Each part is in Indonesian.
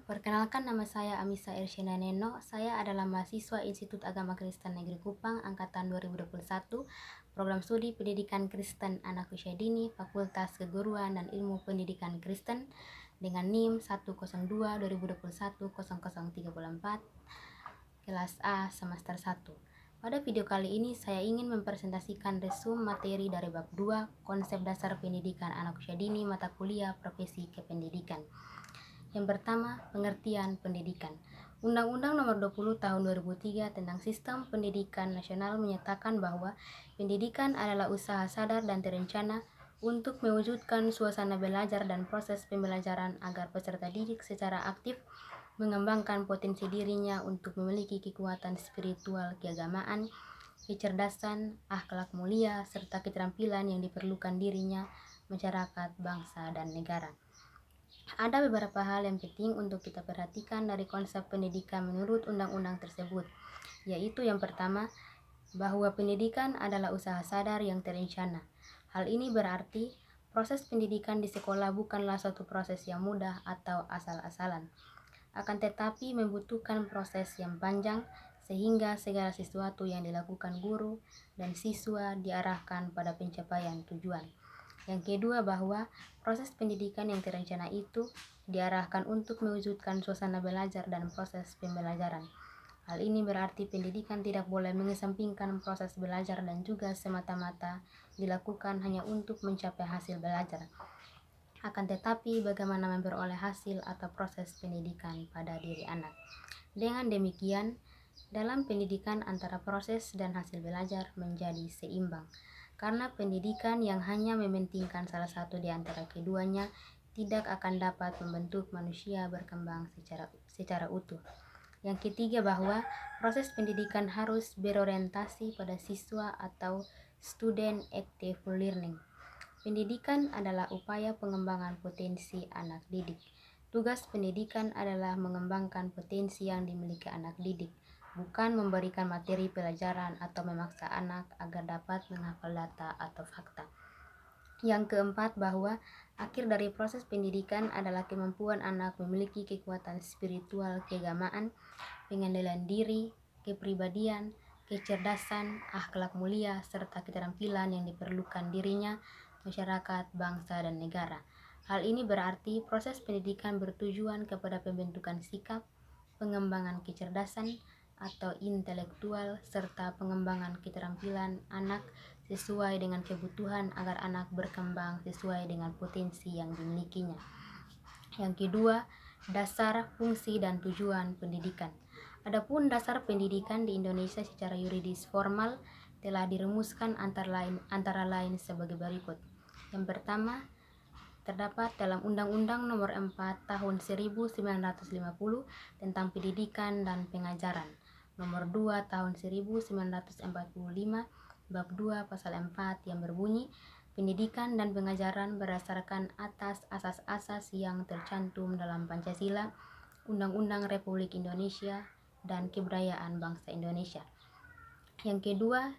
Perkenalkan nama saya Amisa Irsyana Neno. Saya adalah mahasiswa Institut Agama Kristen Negeri Kupang angkatan 2021, program studi Pendidikan Kristen Anak Usia Dini, Fakultas Keguruan dan Ilmu Pendidikan Kristen dengan NIM 102 2021 0034, kelas A semester 1. Pada video kali ini saya ingin mempresentasikan resum materi dari bab 2, konsep dasar pendidikan anak usia dini, mata kuliah profesi kependidikan. Yang pertama, pengertian pendidikan. Undang-Undang Nomor 20 Tahun 2003 tentang Sistem Pendidikan Nasional menyatakan bahwa pendidikan adalah usaha sadar dan terencana untuk mewujudkan suasana belajar dan proses pembelajaran agar peserta didik secara aktif mengembangkan potensi dirinya untuk memiliki kekuatan spiritual keagamaan, kecerdasan, akhlak mulia, serta keterampilan yang diperlukan dirinya, masyarakat, bangsa, dan negara. Ada beberapa hal yang penting untuk kita perhatikan dari konsep pendidikan menurut undang-undang tersebut, yaitu yang pertama, bahwa pendidikan adalah usaha sadar yang terencana. Hal ini berarti proses pendidikan di sekolah bukanlah suatu proses yang mudah atau asal-asalan, akan tetapi membutuhkan proses yang panjang sehingga segala sesuatu yang dilakukan guru dan siswa diarahkan pada pencapaian tujuan. Yang kedua, bahwa proses pendidikan yang terencana itu diarahkan untuk mewujudkan suasana belajar dan proses pembelajaran. Hal ini berarti pendidikan tidak boleh mengesampingkan proses belajar dan juga semata-mata dilakukan hanya untuk mencapai hasil belajar. Akan tetapi bagaimana memperoleh hasil atau proses pendidikan pada diri anak. Dengan demikian, dalam pendidikan antara proses dan hasil belajar menjadi seimbang. Karena pendidikan yang hanya mementingkan salah satu di antara keduanya tidak akan dapat membentuk manusia berkembang secara utuh. Yang ketiga, bahwa proses pendidikan harus berorientasi pada siswa atau student active learning. Pendidikan adalah upaya pengembangan potensi anak didik. Tugas pendidikan adalah mengembangkan potensi yang dimiliki anak didik, bukan memberikan materi pelajaran atau memaksa anak agar dapat menghafal data atau fakta. Yang keempat, bahwa akhir dari proses pendidikan adalah kemampuan anak memiliki kekuatan spiritual keagamaan, pengendalian diri, kepribadian, kecerdasan, akhlak mulia, serta keterampilan yang diperlukan dirinya, masyarakat, bangsa, dan negara. Hal ini berarti proses pendidikan bertujuan kepada pembentukan sikap, pengembangan kecerdasan atau intelektual, serta pengembangan keterampilan anak sesuai dengan kebutuhan agar anak berkembang sesuai dengan potensi yang dimilikinya. Yang kedua, dasar, fungsi, dan tujuan pendidikan. Adapun dasar pendidikan di Indonesia secara yuridis formal telah dirumuskan antara lain sebagai berikut. Yang pertama, terdapat dalam Undang-Undang Nomor 4 Tahun 1950 tentang Pendidikan dan Pengajaran, Nomor 2 Tahun 1945, Bab 2 Pasal 4 yang berbunyi, pendidikan dan pengajaran berdasarkan atas asas-asas yang tercantum dalam Pancasila, Undang-Undang Republik Indonesia, dan Kebudayaan Bangsa Indonesia. Yang kedua,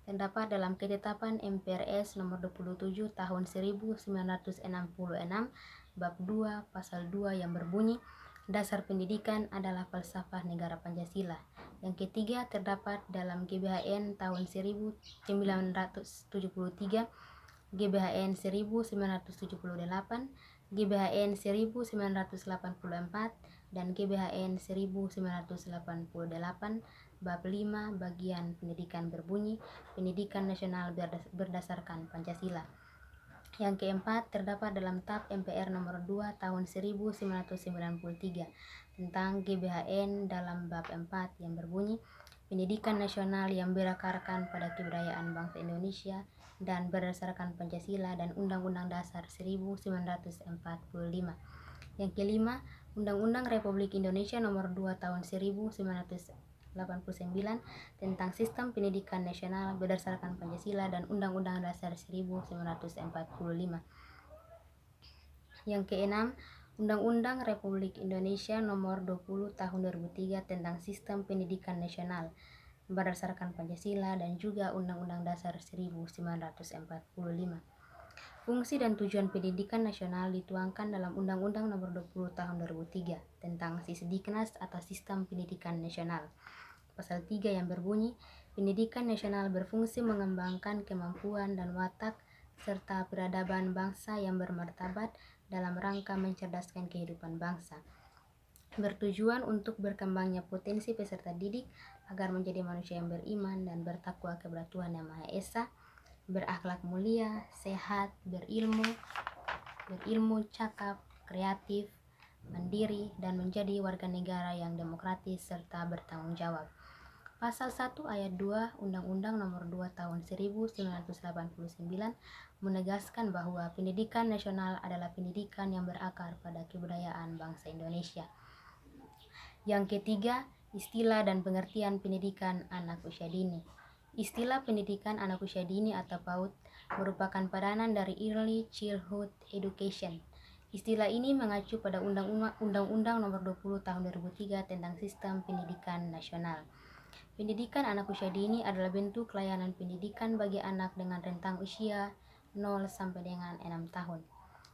terdapat dalam Ketetapan MPRS Nomor 27 Tahun 1966, Bab 2 Pasal 2 yang berbunyi, dasar pendidikan adalah falsafah negara Pancasila. Yang ketiga, terdapat dalam GBHN tahun 1973, GBHN 1978, GBHN 1984, dan GBHN 1988, Bab 5 bagian pendidikan berbunyi, pendidikan nasional berdasarkan Pancasila. Yang keempat, terdapat dalam TAP MPR Nomor 2 Tahun 1993 tentang GBHN dalam Bab 4 yang berbunyi, pendidikan nasional yang berakarkan pada kebudayaan bangsa Indonesia dan berdasarkan Pancasila dan Undang-Undang Dasar 1945. Yang kelima, Undang-Undang Republik Indonesia Nomor 2 Tahun 1989 tentang Sistem Pendidikan Nasional berdasarkan Pancasila dan Undang-Undang Dasar 1945. Yang keenam, Undang-Undang Republik Indonesia Nomor 20 Tahun 2003 tentang Sistem Pendidikan Nasional berdasarkan Pancasila dan juga Undang-Undang Dasar 1945. Fungsi dan tujuan pendidikan nasional dituangkan dalam Undang-Undang Nomor 20 Tahun 2003 tentang Sisdiknas atau Sistem Pendidikan Nasional. Pasal 3 yang berbunyi, pendidikan nasional berfungsi mengembangkan kemampuan dan watak serta peradaban bangsa yang bermartabat dalam rangka mencerdaskan kehidupan bangsa. Bertujuan untuk berkembangnya potensi peserta didik agar menjadi manusia yang beriman dan bertakwa kepada Tuhan Yang Maha Esa, berakhlak mulia, sehat, berilmu, cakap, kreatif, mandiri, dan menjadi warga negara yang demokratis serta bertanggung jawab. Pasal 1 ayat 2 Undang-Undang Nomor 2 Tahun 1989 menegaskan bahwa pendidikan nasional adalah pendidikan yang berakar pada kebudayaan bangsa Indonesia. Yang ketiga, istilah dan pengertian pendidikan anak usia dini. Istilah pendidikan anak usia dini atau PAUD merupakan padanan dari Early Childhood Education. Istilah ini mengacu pada Undang-Undang Nomor 20 Tahun 2003 tentang Sistem Pendidikan Nasional. Pendidikan anak usia dini adalah bentuk layanan pendidikan bagi anak dengan rentang usia 0 sampai dengan 6 tahun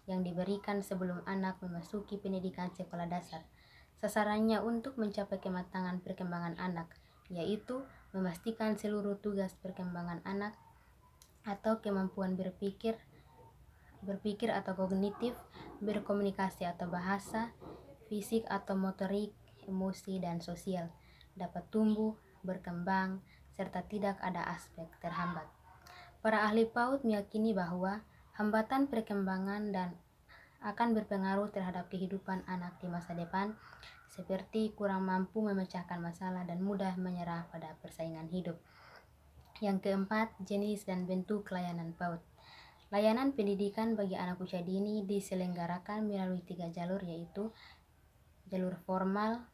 yang diberikan sebelum anak memasuki pendidikan sekolah dasar. Sasarannya untuk mencapai kematangan perkembangan anak, yaitu memastikan seluruh tugas perkembangan anak atau kemampuan berpikir atau kognitif, berkomunikasi atau bahasa, fisik atau motorik, emosi dan sosial dapat tumbuh, berkembang, serta tidak ada aspek terhambat. Para ahli PAUD meyakini bahwa hambatan perkembangan dan akan berpengaruh terhadap kehidupan anak di masa depan, seperti kurang mampu memecahkan masalah dan mudah menyerah pada persaingan hidup. Yang keempat, jenis dan bentuk layanan PAUD. Layanan pendidikan bagi anak usia dini diselenggarakan melalui 3 jalur, yaitu jalur formal,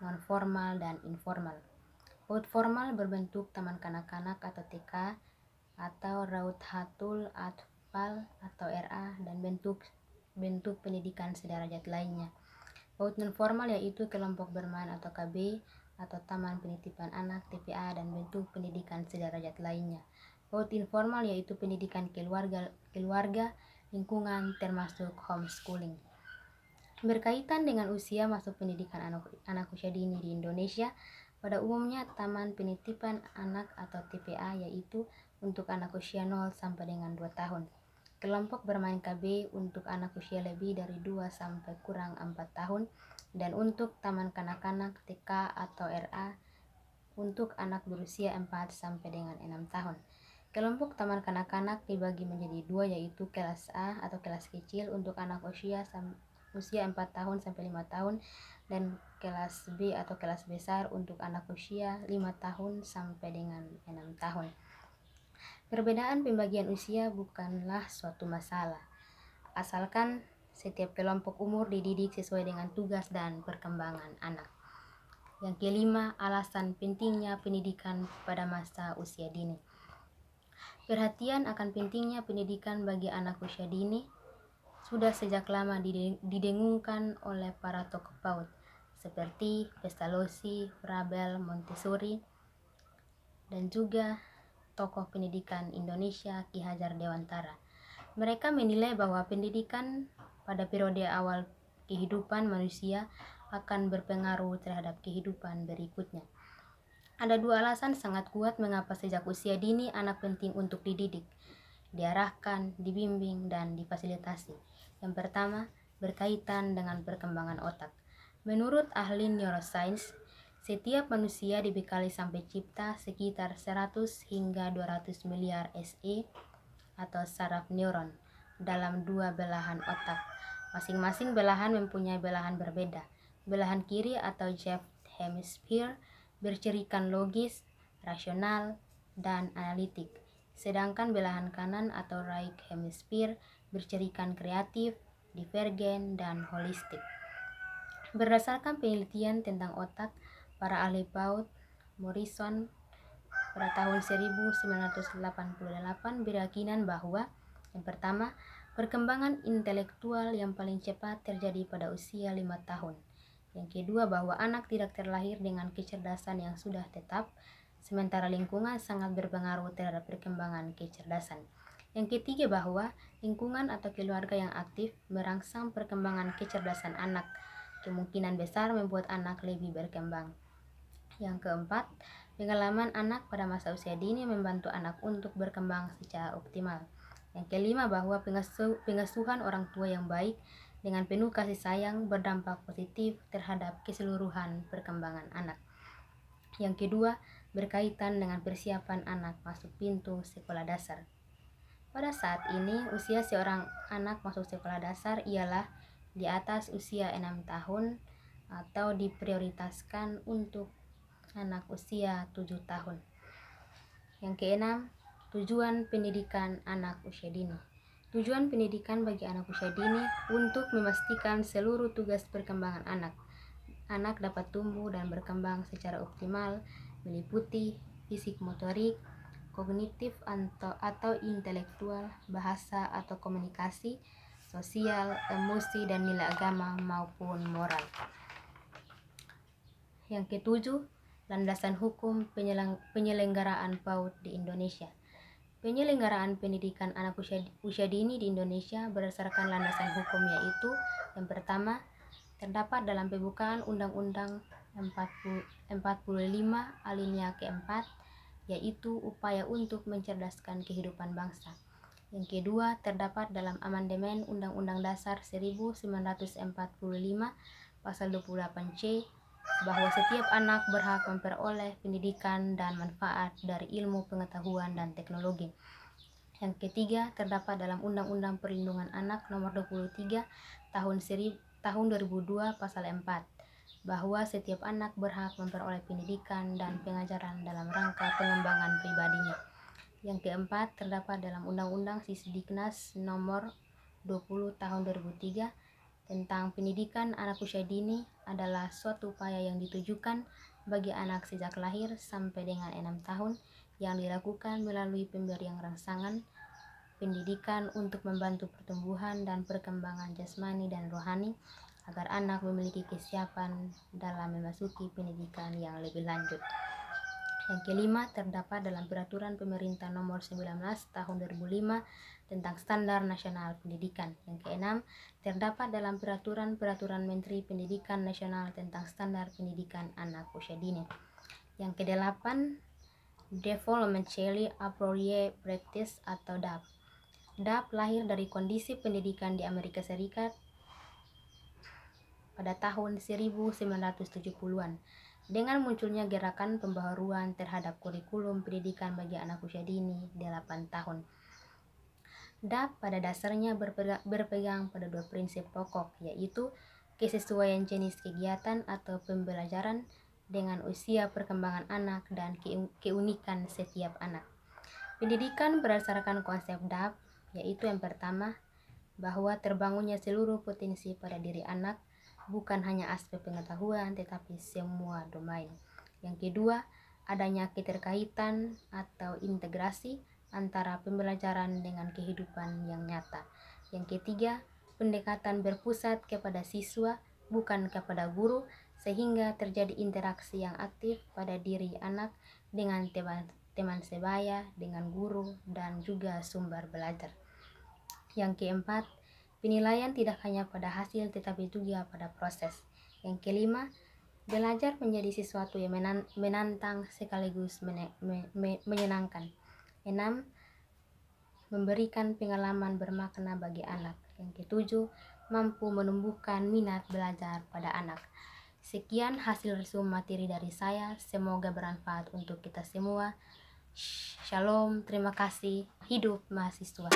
non-formal, dan informal. PAUD formal berbentuk taman kanak-kanak atau TK atau Raudhatul Atfal atau RA dan bentuk pendidikan sederajat lainnya. PAUD non-formal yaitu kelompok bermain atau KB atau taman penitipan anak TPA dan bentuk pendidikan sederajat lainnya. PAUD informal yaitu pendidikan keluarga, lingkungan termasuk homeschooling. Berkaitan dengan usia masuk pendidikan anak usia dini di Indonesia, pada umumnya taman penitipan anak atau TPA yaitu untuk anak usia 0 sampai dengan 2 tahun. Kelompok bermain KB untuk anak usia lebih dari 2 sampai kurang 4 tahun, dan untuk taman kanak-kanak TK atau RA untuk anak berusia 4 sampai dengan 6 tahun. Kelompok taman kanak-kanak dibagi menjadi 2, yaitu kelas A atau kelas kecil untuk anak usia 4 tahun sampai 5 tahun dan kelas B atau kelas besar untuk anak usia 5 tahun sampai dengan 6 tahun. Perbedaan pembagian usia bukanlah suatu masalah, asalkan setiap kelompok umur dididik sesuai dengan tugas dan perkembangan anak. Yang kelima, alasan pentingnya pendidikan pada masa usia dini. Perhatian akan pentingnya pendidikan bagi anak usia dini sudah sejak lama didengungkan oleh para tokoh PAUD seperti Pestalozzi, Froebel, Montessori, dan juga tokoh pendidikan Indonesia Ki Hajar Dewantara. Mereka menilai bahwa pendidikan pada periode awal kehidupan manusia akan berpengaruh terhadap kehidupan berikutnya. Ada 2 alasan sangat kuat mengapa sejak usia dini anak penting untuk dididik, diarahkan, dibimbing, dan difasilitasi. Yang pertama, berkaitan dengan perkembangan otak. Menurut ahli neuroscience, setiap manusia dibekali sampai cipta sekitar 100 hingga 200 miliar SE atau saraf neuron dalam 2 belahan otak. Masing-masing belahan mempunyai belahan berbeda. Belahan kiri atau left hemisphere bercirikan logis, rasional, dan analitik. Sedangkan belahan kanan atau right hemisphere bercirikan kreatif, divergen, dan holistik. Berdasarkan penelitian tentang otak, para ahli PAUD, Morrison pada tahun 1988 berkeyakinan bahwa yang pertama, perkembangan intelektual yang paling cepat terjadi pada usia 5 tahun. Yang kedua, bahwa anak tidak terlahir dengan kecerdasan yang sudah tetap, sementara lingkungan sangat berpengaruh terhadap perkembangan kecerdasan. Yang ketiga, bahwa lingkungan atau keluarga yang aktif merangsang perkembangan kecerdasan anak, kemungkinan besar membuat anak lebih berkembang. Yang keempat, pengalaman anak pada masa usia dini membantu anak untuk berkembang secara optimal. Yang kelima, bahwa pengasuhan orang tua yang baik dengan penuh kasih sayang berdampak positif terhadap keseluruhan perkembangan anak. Yang kedua, berkaitan dengan persiapan anak masuk pintu sekolah dasar. Pada saat ini, usia seorang anak masuk sekolah dasar ialah di atas usia 6 tahun atau diprioritaskan untuk anak usia 7 tahun. Yang keenam, tujuan pendidikan anak usia dini. Tujuan pendidikan bagi anak usia dini untuk memastikan seluruh tugas perkembangan anak. Anak dapat tumbuh dan berkembang secara optimal, meliputi fisik motorik, kognitif atau intelektual, bahasa atau komunikasi, sosial, emosi, dan nilai agama maupun moral. Yang ketujuh, landasan hukum penyelenggaraan PAUD di Indonesia. Penyelenggaraan pendidikan anak usia dini di Indonesia berdasarkan landasan hukum, yaitu yang pertama, terdapat dalam pembukaan Undang-Undang 45 alinea keempat, yaitu upaya untuk mencerdaskan kehidupan bangsa. Yang kedua, terdapat dalam amandemen Undang-Undang Dasar 1945 pasal 28C, bahwa setiap anak berhak memperoleh pendidikan dan manfaat dari ilmu pengetahuan dan teknologi. Yang ketiga, terdapat dalam Undang-Undang Perlindungan Anak Nomor 23 tahun 2002 pasal 4, bahwa setiap anak berhak memperoleh pendidikan dan pengajaran dalam rangka pengembangan pribadinya. Yang keempat, terdapat dalam Undang-Undang Sisdiknas Nomor 20 tahun 2003 tentang pendidikan anak usia dini adalah suatu upaya yang ditujukan bagi anak sejak lahir sampai dengan 6 tahun yang dilakukan melalui pemberian rangsangan pendidikan untuk membantu pertumbuhan dan perkembangan jasmani dan rohani agar anak memiliki kesiapan dalam memasuki pendidikan yang lebih lanjut. Yang kelima, terdapat dalam Peraturan Pemerintah Nomor 19 Tahun 2005 tentang Standar Nasional Pendidikan. Yang keenam, terdapat dalam Peraturan Menteri Pendidikan Nasional tentang Standar Pendidikan Anak Usia Dini. Yang kedelapan, Developmentally Appropriate Practice atau DAP. DAP lahir dari kondisi pendidikan di Amerika Serikat pada tahun 1970-an. Dengan munculnya gerakan pembaharuan terhadap kurikulum pendidikan bagi anak usia dini 8 tahun. DAP pada dasarnya berpegang pada dua prinsip pokok, yaitu kesesuaian jenis kegiatan atau pembelajaran dengan usia perkembangan anak dan keunikan setiap anak. Pendidikan berdasarkan konsep DAP, yaitu yang pertama, bahwa terbangunnya seluruh potensi pada diri anak, bukan hanya aspek pengetahuan tetapi semua domain. Yang kedua, adanya keterkaitan atau integrasi antara pembelajaran dengan kehidupan yang nyata. Yang ketiga, pendekatan berpusat kepada siswa bukan kepada guru, sehingga terjadi interaksi yang aktif pada diri anak dengan teman sebaya, dengan guru, dan juga sumber belajar. Yang keempat, penilaian tidak hanya pada hasil tetapi juga pada proses. Yang kelima, belajar menjadi sesuatu yang menantang sekaligus menyenangkan. 6. Memberikan pengalaman bermakna bagi anak. Yang ketujuh, mampu menumbuhkan minat belajar pada anak. Sekian hasil resum materi dari saya, semoga bermanfaat untuk kita semua. Shalom, terima kasih. Hidup mahasiswa.